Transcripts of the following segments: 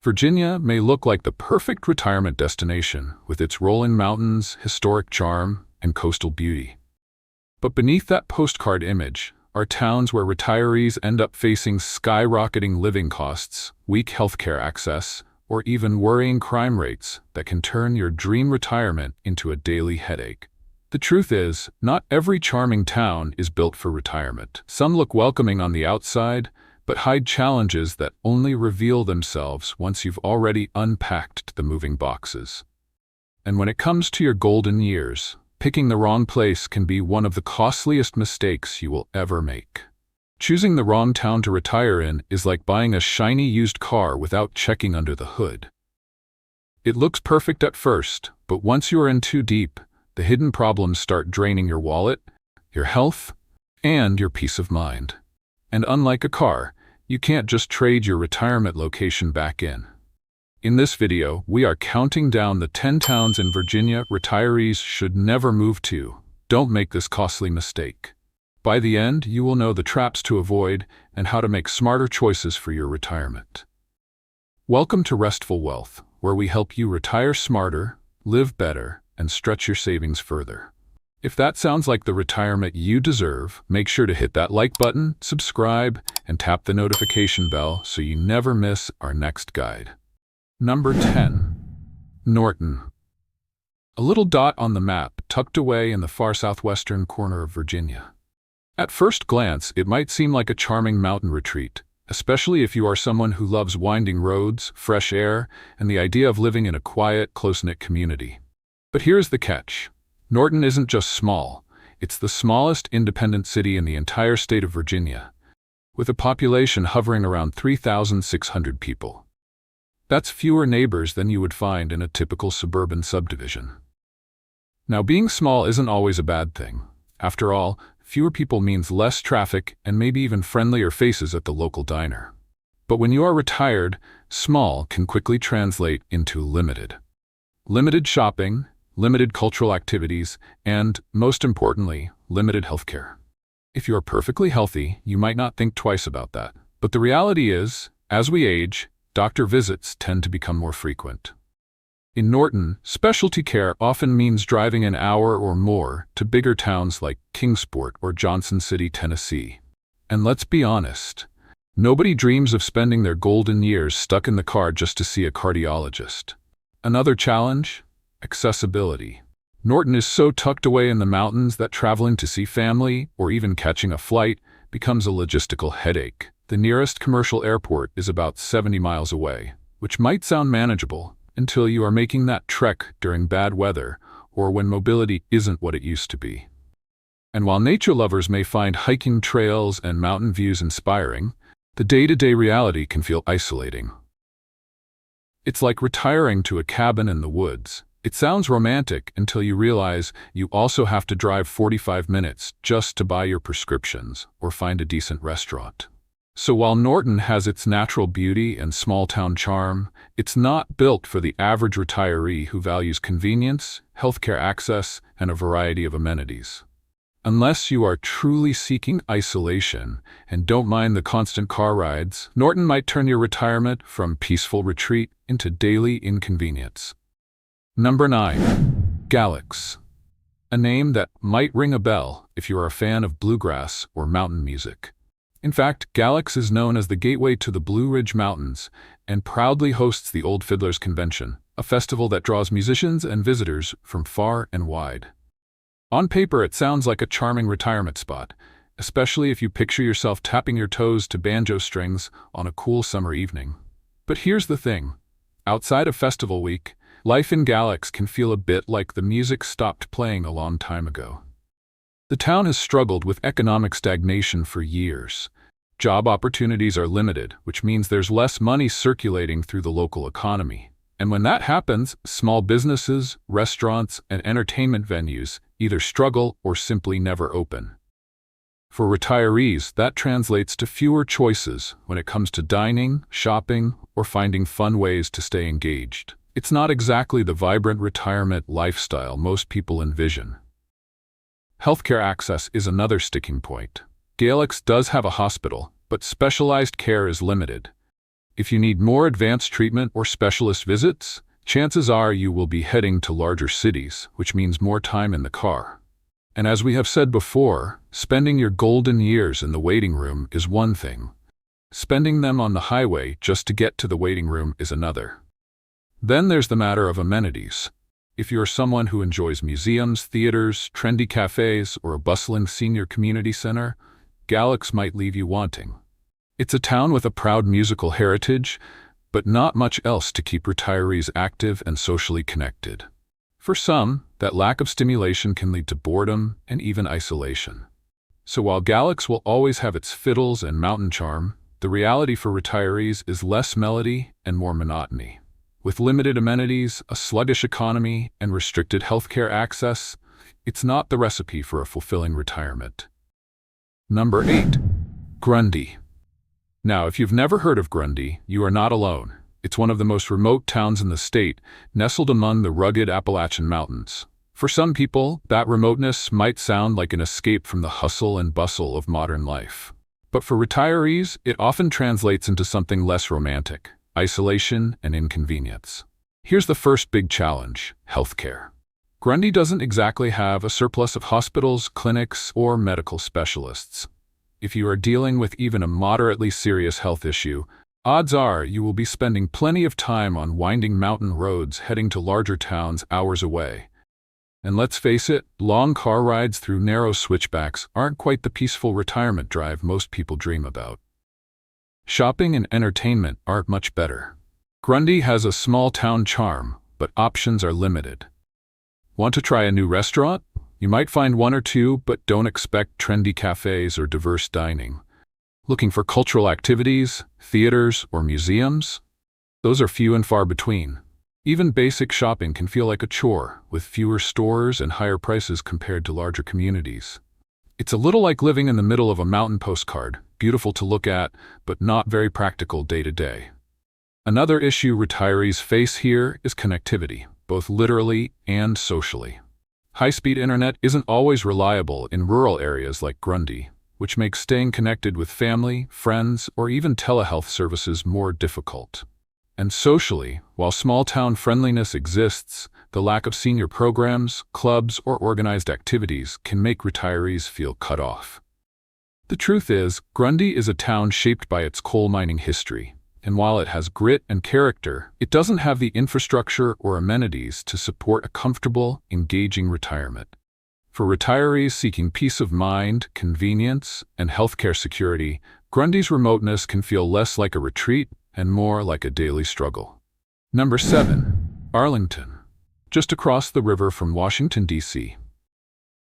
Virginia may look like the perfect retirement destination with its rolling mountains, historic charm, and coastal beauty. But beneath that postcard image are towns where retirees end up facing skyrocketing living costs, weak healthcare access, or even worrying crime rates that can turn your dream retirement into a daily headache. The truth is, not every charming town is built for retirement. Some look welcoming on the outside, but hide challenges that only reveal themselves once you've already unpacked the moving boxes. And when it comes to your golden years, picking the wrong place can be one of the costliest mistakes you will ever make. Choosing the wrong town to retire in is like buying a shiny used car without checking under the hood. It looks perfect at first, but once you are in too deep, the hidden problems start draining your wallet, your health, and your peace of mind. And unlike a car, you can't just trade your retirement location back in. In this video, we are counting down the 10 towns in Virginia retirees should never move to. Don't make this costly mistake. By the end, you will know the traps to avoid and how to make smarter choices for your retirement. Welcome to Restful Wealth, where we help you retire smarter, live better, and stretch your savings further. If that sounds like the retirement you deserve, make sure to hit that like button, subscribe, and tap the notification bell so you never miss our next guide. Number 10. Norton. A little dot on the map tucked away in the far southwestern corner of Virginia. At first glance, it might seem like a charming mountain retreat, especially if you are someone who loves winding roads, fresh air, and the idea of living in a quiet, close-knit community. But here's the catch. Norton isn't just small, it's the smallest independent city in the entire state of Virginia, with a population hovering around 3,600 people. That's fewer neighbors than you would find in a typical suburban subdivision. Now, being small isn't always a bad thing. After all, fewer people means less traffic and maybe even friendlier faces at the local diner. But when you are retired, small can quickly translate into limited. Limited shopping, limited cultural activities, and, most importantly, limited healthcare. If you are perfectly healthy, you might not think twice about that. But the reality is, as we age, doctor visits tend to become more frequent. In Norton, specialty care often means driving an hour or more to bigger towns like Kingsport or Johnson City, Tennessee. And let's be honest, nobody dreams of spending their golden years stuck in the car just to see a cardiologist. Another challenge? Accessibility. Norton is so tucked away in the mountains that traveling to see family, or even catching a flight, becomes a logistical headache. The nearest commercial airport is about 70 miles away, which might sound manageable until you are making that trek during bad weather or when mobility isn't what it used to be. And while nature lovers may find hiking trails and mountain views inspiring, the day-to-day reality can feel isolating. It's like retiring to a cabin in the woods. It sounds romantic until you realize you also have to drive 45 minutes just to buy your prescriptions or find a decent restaurant. So while Norton has its natural beauty and small-town charm, it's not built for the average retiree who values convenience, healthcare access, and a variety of amenities. Unless you are truly seeking isolation and don't mind the constant car rides, Norton might turn your retirement from peaceful retreat into daily inconvenience. Number 9. Galax. A name that might ring a bell if you are a fan of bluegrass or mountain music. In fact, Galax is known as the gateway to the Blue Ridge Mountains and proudly hosts the Old Fiddlers Convention, a festival that draws musicians and visitors from far and wide. On paper, it sounds like a charming retirement spot, especially if you picture yourself tapping your toes to banjo strings on a cool summer evening. But here's the thing. Outside of festival week, life in Galax can feel a bit like the music stopped playing a long time ago. The town has struggled with economic stagnation for years. Job opportunities are limited, which means there's less money circulating through the local economy. And when that happens, small businesses, restaurants, and entertainment venues either struggle or simply never open. For retirees, that translates to fewer choices when it comes to dining, shopping, or finding fun ways to stay engaged. It's not exactly the vibrant retirement lifestyle most people envision. Healthcare access is another sticking point. Galax does have a hospital, but specialized care is limited. If you need more advanced treatment or specialist visits, chances are you will be heading to larger cities, which means more time in the car. And as we have said before, spending your golden years in the waiting room is one thing. Spending them on the highway just to get to the waiting room is another. Then there's the matter of amenities. If you're someone who enjoys museums, theaters, trendy cafes, or a bustling senior community center, Galax might leave you wanting. It's a town with a proud musical heritage, but not much else to keep retirees active and socially connected. For some, that lack of stimulation can lead to boredom and even isolation. So while Galax will always have its fiddles and mountain charm, the reality for retirees is less melody and more monotony. With limited amenities, a sluggish economy, and restricted healthcare access, it's not the recipe for a fulfilling retirement. Number 8. Grundy. Now, if you've never heard of Grundy, you are not alone. It's one of the most remote towns in the state, nestled among the rugged Appalachian Mountains. For some people, that remoteness might sound like an escape from the hustle and bustle of modern life. But for retirees, it often translates into something less romantic: isolation and inconvenience. Here's the first big challenge: healthcare. Grundy doesn't exactly have a surplus of hospitals, clinics, or medical specialists. If you are dealing with even a moderately serious health issue, odds are you will be spending plenty of time on winding mountain roads heading to larger towns hours away. And let's face it, long car rides through narrow switchbacks aren't quite the peaceful retirement drive most people dream about. Shopping and entertainment aren't much better. Grundy has a small-town charm, but options are limited. Want to try a new restaurant? You might find one or two, but don't expect trendy cafes or diverse dining. Looking for cultural activities, theaters, or museums? Those are few and far between. Even basic shopping can feel like a chore, with fewer stores and higher prices compared to larger communities. It's a little like living in the middle of a mountain postcard, beautiful to look at, but not very practical day to day. Another issue retirees face here is connectivity, both literally and socially. High-speed internet isn't always reliable in rural areas like Grundy, which makes staying connected with family, friends, or even telehealth services more difficult. And socially, while small-town friendliness exists, the lack of senior programs, clubs, or organized activities can make retirees feel cut off. The truth is, Grundy is a town shaped by its coal mining history, and while it has grit and character, it doesn't have the infrastructure or amenities to support a comfortable, engaging retirement. For retirees seeking peace of mind, convenience, and healthcare security, Grundy's remoteness can feel less like a retreat and more like a daily struggle. Number 7. Arlington. Just across the river from Washington, D.C.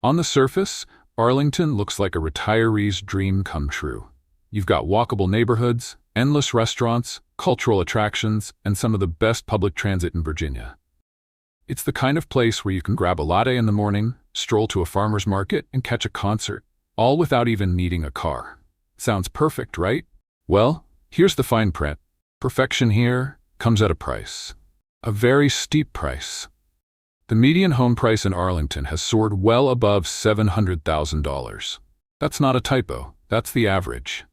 On the surface, Arlington looks like a retiree's dream come true. You've got walkable neighborhoods, endless restaurants, cultural attractions, and some of the best public transit in Virginia. It's the kind of place where you can grab a latte in the morning, stroll to a farmer's market, and catch a concert, all without even needing a car. Sounds perfect, right? Well, here's the fine print. Perfection here comes at a price. A very steep price. The median home price in Arlington has soared well above $700,000. That's not a typo, that's the average.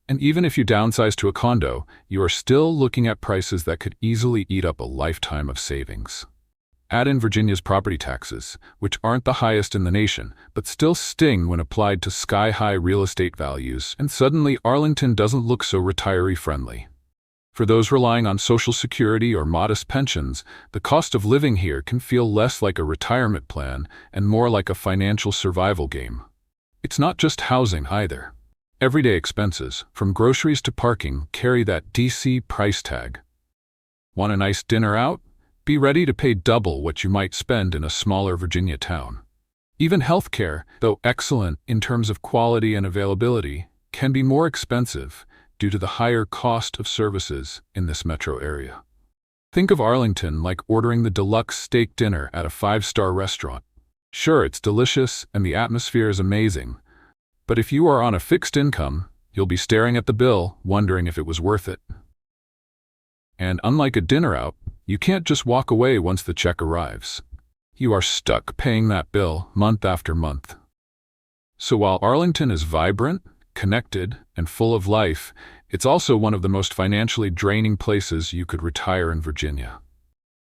And even if you downsize to a condo, you are still looking at prices that could easily eat up a lifetime of savings. Add in Virginia's property taxes, which aren't the highest in the nation, but still sting when applied to sky-high real estate values, and suddenly Arlington doesn't look so retiree-friendly. For those relying on Social Security or modest pensions, the cost of living here can feel less like a retirement plan and more like a financial survival game. It's not just housing either. Everyday expenses, from groceries to parking, carry that DC price tag. Want a nice dinner out? Be ready to pay double what you might spend in a smaller Virginia town. Even healthcare, though excellent in terms of quality and availability, can be more expensive due to the higher cost of services in this metro area. Think of Arlington like ordering the deluxe steak dinner at a 5-star restaurant. Sure, it's delicious and the atmosphere is amazing, but if you are on a fixed income, you'll be staring at the bill, wondering if it was worth it. And unlike a dinner out, you can't just walk away once the check arrives. You are stuck paying that bill month after month. So while Arlington is vibrant, connected, and full of life, It's also one of the most financially draining places you could retire in Virginia.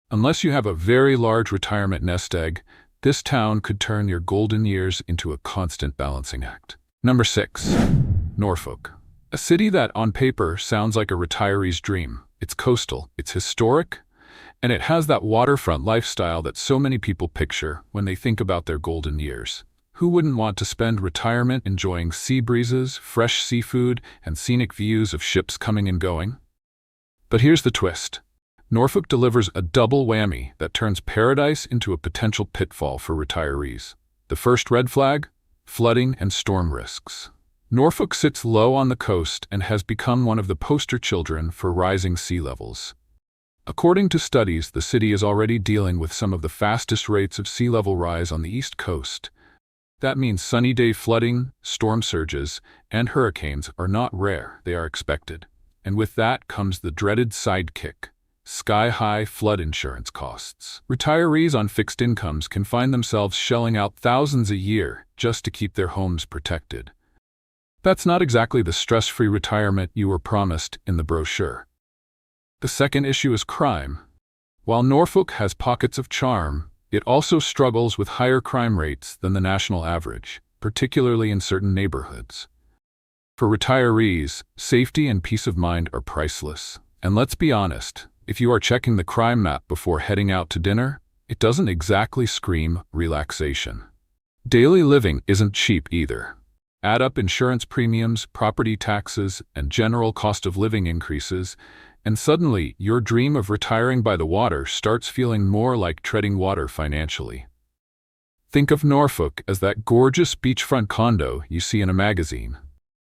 Unless you have a very large retirement nest egg, this town could turn your golden years into a constant balancing act. Number 6. Norfolk. A city that, on paper, sounds like a retiree's dream. It's coastal, it's historic, and it has that waterfront lifestyle that so many people picture when they think about their golden years. Who wouldn't want to spend retirement enjoying sea breezes, fresh seafood, and scenic views of ships coming and going? But here's the twist. Norfolk delivers a double whammy that turns paradise into a potential pitfall for retirees. The first red flag? Flooding and storm risks. Norfolk sits low on the coast and has become one of the poster children for rising sea levels. According to studies, the city is already dealing with some of the fastest rates of sea level rise on the East Coast. That means sunny day flooding, storm surges, and hurricanes are not rare, they are expected. And with that comes the dreaded sidekick: sky-high flood insurance costs. Retirees on fixed incomes can find themselves shelling out thousands a year just to keep their homes protected. That's not exactly the stress-free retirement you were promised in the brochure. The second issue is crime. While Norfolk has pockets of charm, it also struggles with higher crime rates than the national average, particularly in certain neighborhoods. For retirees, safety and peace of mind are priceless. And let's be honest, if you are checking the crime map before heading out to dinner, it doesn't exactly scream relaxation. Daily living isn't cheap either. Add up insurance premiums, property taxes, and general cost of living increases, and suddenly your dream of retiring by the water starts feeling more like treading water financially. Think of Norfolk as that gorgeous beachfront condo you see in a magazine.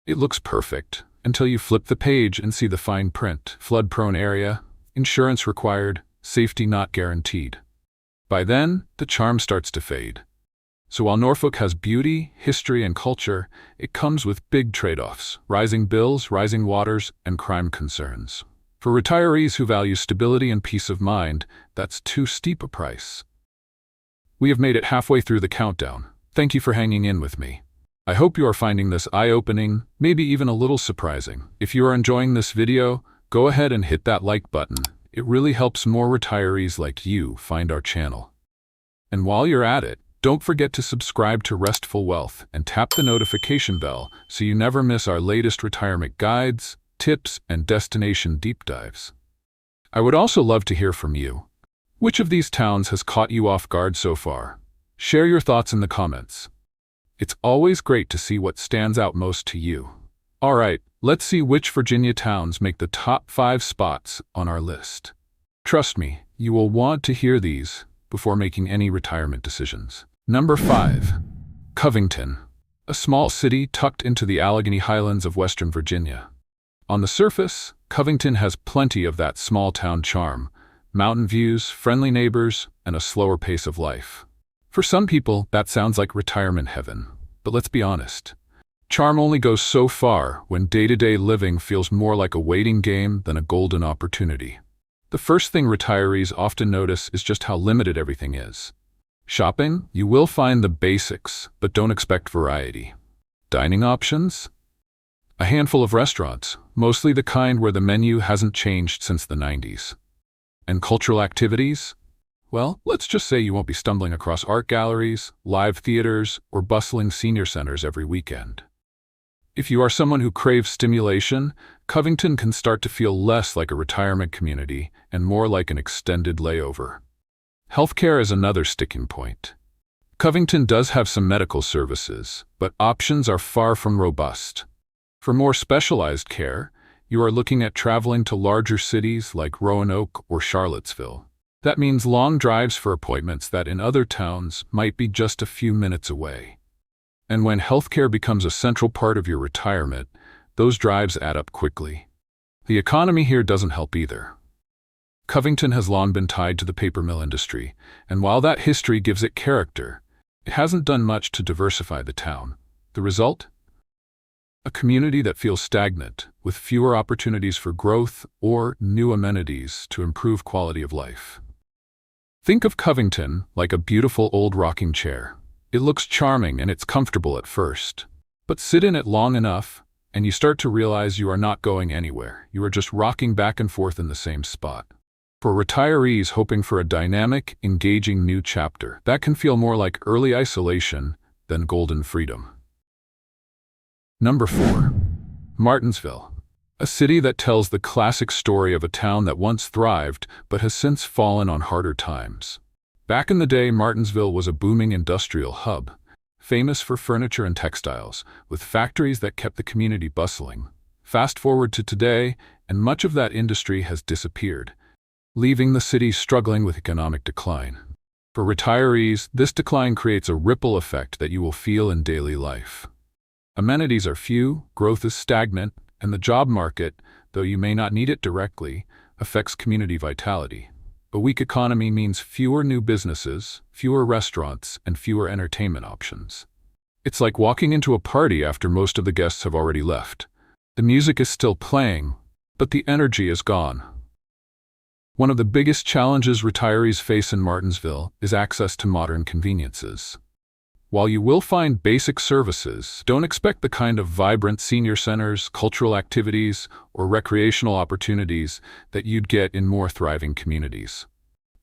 It looks perfect until you flip the page and see the fine print: flood-prone area, insurance required, safety not guaranteed. By then, the charm starts to fade. So while Norfolk has beauty, history, and culture, it comes with big trade-offs: rising bills, rising waters, and crime concerns. For retirees who value stability and peace of mind, that's too steep a price. We have made it halfway through the countdown. Thank you for hanging in with me. I hope you are finding this eye-opening, maybe even a little surprising. If you are enjoying this video, go ahead and hit that like button. It really helps more retirees like you find our channel. And while you're at it, don't forget to subscribe to Restful Wealth and tap the notification bell so you never miss our latest retirement guides, tips, and destination deep dives. I would also love to hear from you. Which of these towns has caught you off guard so far? Share your thoughts in the comments. It's always great to see what stands out most to you. All right, let's see which Virginia towns make the top 5 spots on our list. Trust me, you will want to hear these before making any retirement decisions. Number 5. Covington, a small city tucked into the Allegheny Highlands of Western Virginia. On the surface, Covington has plenty of that small-town charm: mountain views, friendly neighbors, and a slower pace of life. For some people, that sounds like retirement heaven. But let's be honest. Charm only goes so far when day-to-day living feels more like a waiting game than a golden opportunity. The first thing retirees often notice is just how limited everything is. Shopping? You will find the basics, but don't expect variety. Dining options? A handful of restaurants, mostly the kind where the menu hasn't changed since the 90s. And cultural activities? Well, let's just say you won't be stumbling across art galleries, live theaters, or bustling senior centers every weekend. If you are someone who craves stimulation, Covington can start to feel less like a retirement community and more like an extended layover. Healthcare is another sticking point. Covington does have some medical services, but options are far from robust. For more specialized care, you are looking at traveling to larger cities like Roanoke or Charlottesville. That means long drives for appointments that in other towns might be just a few minutes away. And when healthcare becomes a central part of your retirement, those drives add up quickly. The economy here doesn't help either. Covington has long been tied to the paper mill industry, and while that history gives it character, it hasn't done much to diversify the town. The result? A community that feels stagnant, with fewer opportunities for growth or new amenities to improve quality of life. Think of Covington like a beautiful old rocking chair. It looks charming and it's comfortable at first, but sit in it long enough, and you start to realize you are not going anywhere. You are just rocking back and forth in the same spot. For retirees hoping for a dynamic, engaging new chapter, that can feel more like early isolation than golden freedom. Number 4. Martinsville. A city that tells the classic story of a town that once thrived but has since fallen on harder times. Back in the day, Martinsville was a booming industrial hub, famous for furniture and textiles, with factories that kept the community bustling. Fast forward to today, and much of that industry has disappeared, leaving the city struggling with economic decline. For retirees, this decline creates a ripple effect that you will feel in daily life. Amenities are few, growth is stagnant, and the job market, though you may not need it directly, affects community vitality. A weak economy means fewer new businesses, fewer restaurants, and fewer entertainment options. It's like walking into a party after most of the guests have already left. The music is still playing, but the energy is gone. One of the biggest challenges retirees face in Martinsville is access to modern conveniences. While you will find basic services, don't expect the kind of vibrant senior centers, cultural activities, or recreational opportunities that you'd get in more thriving communities.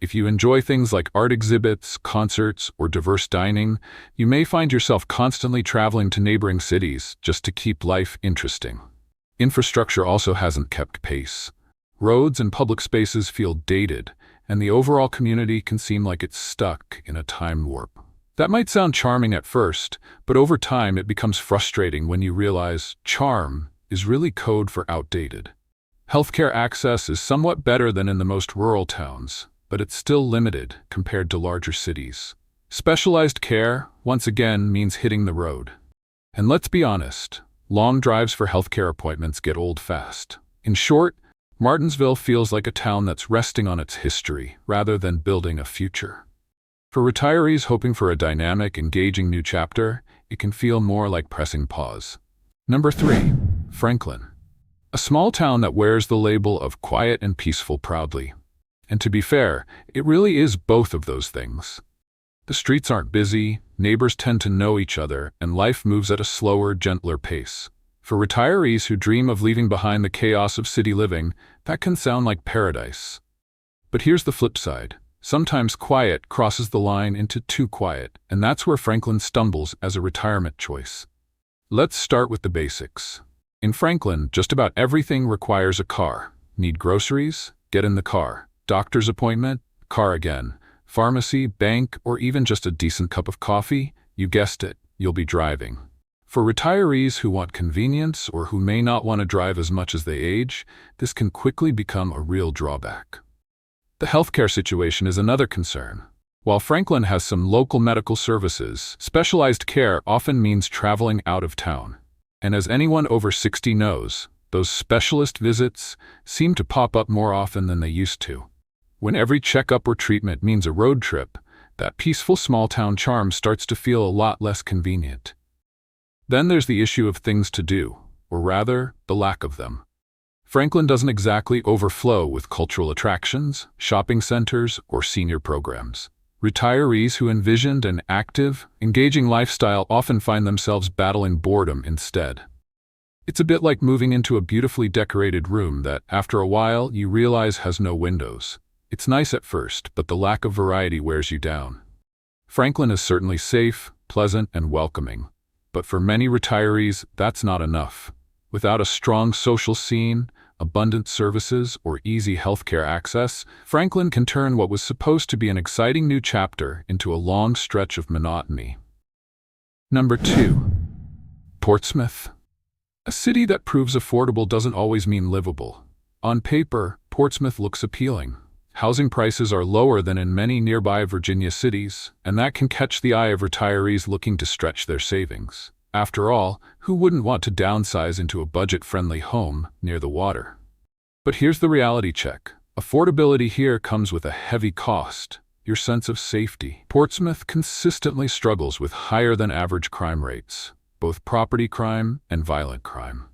If you enjoy things like art exhibits, concerts, or diverse dining, you may find yourself constantly traveling to neighboring cities just to keep life interesting. Infrastructure also hasn't kept pace. Roads and public spaces feel dated, and the overall community can seem like it's stuck in a time warp. That might sound charming at first, but over time it becomes frustrating when you realize charm is really code for outdated. Healthcare access is somewhat better than in the most rural towns, but it's still limited compared to larger cities. Specialized care, once again, means hitting the road. And let's be honest, long drives for healthcare appointments get old fast. In short, Martinsville feels like a town that's resting on its history rather than building a future. For retirees hoping for a dynamic, engaging new chapter, it can feel more like pressing pause. Number 3. Franklin. A small town that wears the label of quiet and peaceful proudly. And to be fair, it really is both of those things. The streets aren't busy, neighbors tend to know each other, and life moves at a slower, gentler pace. For retirees who dream of leaving behind the chaos of city living, that can sound like paradise. But here's the flip side. Sometimes quiet crosses the line into too quiet, and that's where Franklin stumbles as a retirement choice. Let's start with the basics. In Franklin, just about everything requires a car. Need groceries? Get in the car. Doctor's appointment? Car again. Pharmacy, bank, or even just a decent cup of coffee? You guessed it, you'll be driving. For retirees who want convenience or who may not want to drive as much as they age, this can quickly become a real drawback. The healthcare situation is another concern. While Franklin has some local medical services, specialized care often means traveling out of town. And as anyone over 60 knows, those specialist visits seem to pop up more often than they used to. When every checkup or treatment means a road trip, that peaceful small-town charm starts to feel a lot less convenient. Then there's the issue of things to do, or rather, the lack of them. Franklin doesn't exactly overflow with cultural attractions, shopping centers, or senior programs. Retirees who envisioned an active, engaging lifestyle often find themselves battling boredom instead. It's a bit like moving into a beautifully decorated room that, after a while, you realize has no windows. It's nice at first, but the lack of variety wears you down. Franklin is certainly safe, pleasant, and welcoming. But for many retirees, that's not enough. Without a strong social scene, abundant services, or easy healthcare access, Franklin can turn what was supposed to be an exciting new chapter into a long stretch of monotony. Number 2. Portsmouth. A city that proves affordable doesn't always mean livable. On paper, Portsmouth looks appealing. Housing prices are lower than in many nearby Virginia cities, and that can catch the eye of retirees looking to stretch their savings. After all, who wouldn't want to downsize into a budget-friendly home near the water? But here's the reality check. Affordability here comes with a heavy cost: your sense of safety. Portsmouth consistently struggles with higher-than-average crime rates, both property crime and violent crime.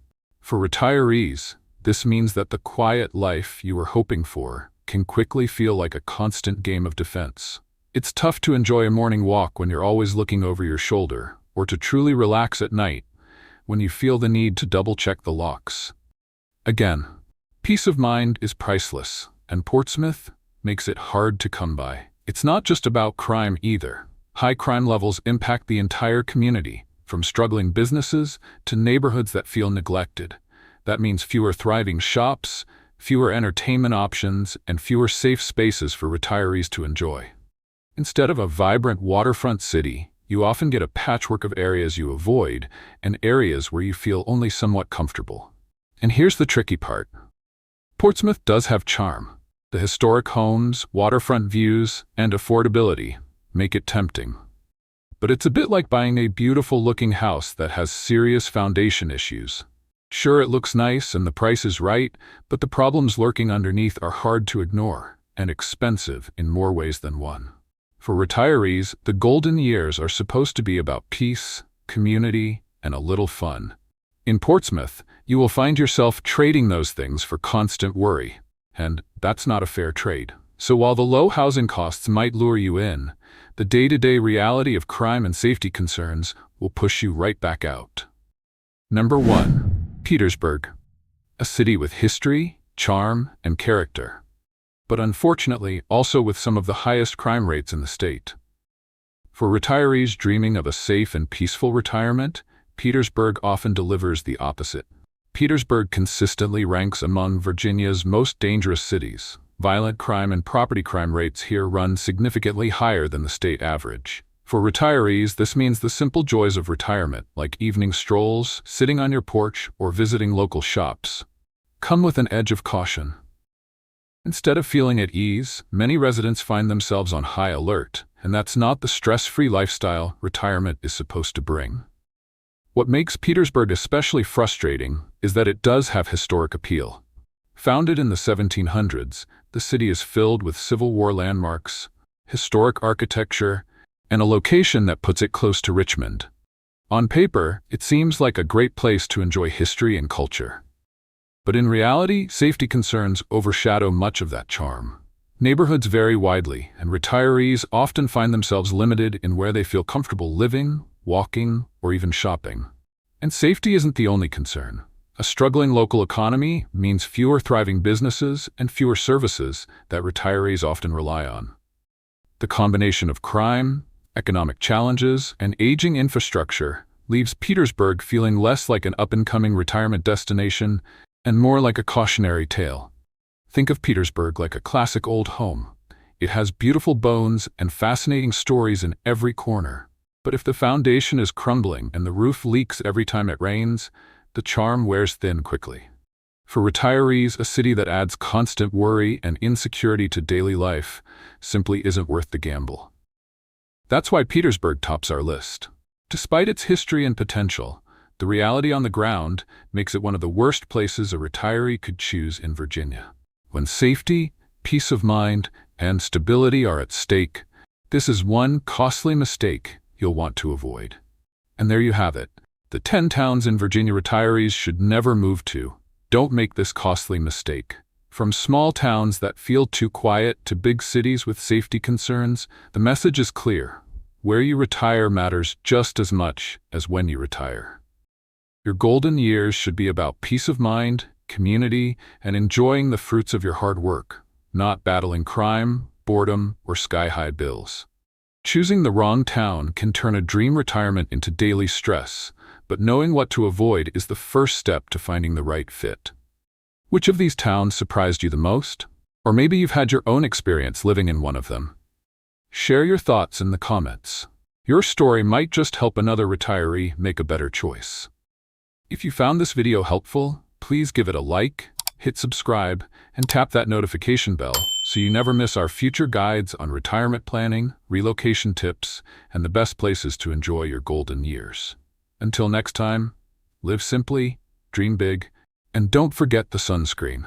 For retirees, this means that the quiet life you were hoping for can quickly feel like a constant game of defense. It's tough to enjoy a morning walk when you're always looking over your shoulder, or to truly relax at night when you feel the need to double-check the locks. Again, peace of mind is priceless, and Portsmouth makes it hard to come by. It's not just about crime either. High crime levels impact the entire community, from struggling businesses to neighborhoods that feel neglected. That means fewer thriving shops, fewer entertainment options, and fewer safe spaces for retirees to enjoy. Instead of a vibrant waterfront city, you often get a patchwork of areas you avoid and areas where you feel only somewhat comfortable. And here's the tricky part. Portsmouth does have charm. The historic homes, waterfront views, and affordability make it tempting. But it's a bit like buying a beautiful-looking house that has serious foundation issues. Sure, it looks nice and the price is right, but the problems lurking underneath are hard to ignore and expensive in more ways than one. For retirees, the golden years are supposed to be about peace, community, and a little fun. In Portsmouth, you will find yourself trading those things for constant worry, and that's not a fair trade. So while the low housing costs might lure you in, the day-to-day reality of crime and safety concerns will push you right back out. Number 1. Petersburg. A city with history, charm, and character, but unfortunately also with some of the highest crime rates in the state. For retirees dreaming of a safe and peaceful retirement, Petersburg often delivers the opposite. Petersburg consistently ranks among Virginia's most dangerous cities. Violent crime and property crime rates here run significantly higher than the state average. For retirees, this means the simple joys of retirement, like evening strolls, sitting on your porch, or visiting local shops, come with an edge of caution. Instead of feeling at ease, many residents find themselves on high alert, and that's not the stress-free lifestyle retirement is supposed to bring. What makes Petersburg especially frustrating is that it does have historic appeal. Founded in the 1700s, the city is filled with Civil War landmarks, historic architecture, and a location that puts it close to Richmond. On paper, it seems like a great place to enjoy history and culture. But in reality, safety concerns overshadow much of that charm. Neighborhoods vary widely, and retirees often find themselves limited in where they feel comfortable living, walking, or even shopping. And safety isn't the only concern. A struggling local economy means fewer thriving businesses and fewer services that retirees often rely on. The combination of crime, economic challenges, and aging infrastructure leaves Petersburg feeling less like an up-and-coming retirement destination and more like a cautionary tale. Think of Petersburg like a classic old home. It has beautiful bones and fascinating stories in every corner. But if the foundation is crumbling and the roof leaks every time it rains, the charm wears thin quickly. For retirees, a city that adds constant worry and insecurity to daily life simply isn't worth the gamble. That's why Petersburg tops our list. Despite its history and potential, the reality on the ground makes it one of the worst places a retiree could choose in Virginia. When safety, peace of mind, and stability are at stake, this is one costly mistake you'll want to avoid. And there you have it. The 10 towns in Virginia retirees should never move to. Don't make this costly mistake. From small towns that feel too quiet to big cities with safety concerns, the message is clear. Where you retire matters just as much as when you retire. Your golden years should be about peace of mind, community, and enjoying the fruits of your hard work, not battling crime, boredom, or sky-high bills. Choosing the wrong town can turn a dream retirement into daily stress, but knowing what to avoid is the first step to finding the right fit. Which of these towns surprised you the most? Or maybe you've had your own experience living in one of them. Share your thoughts in the comments. Your story might just help another retiree make a better choice. If you found this video helpful, please give it a like, hit subscribe, and tap that notification bell so you never miss our future guides on retirement planning, relocation tips, and the best places to enjoy your golden years. Until next time, live simply, dream big, and don't forget the sunscreen.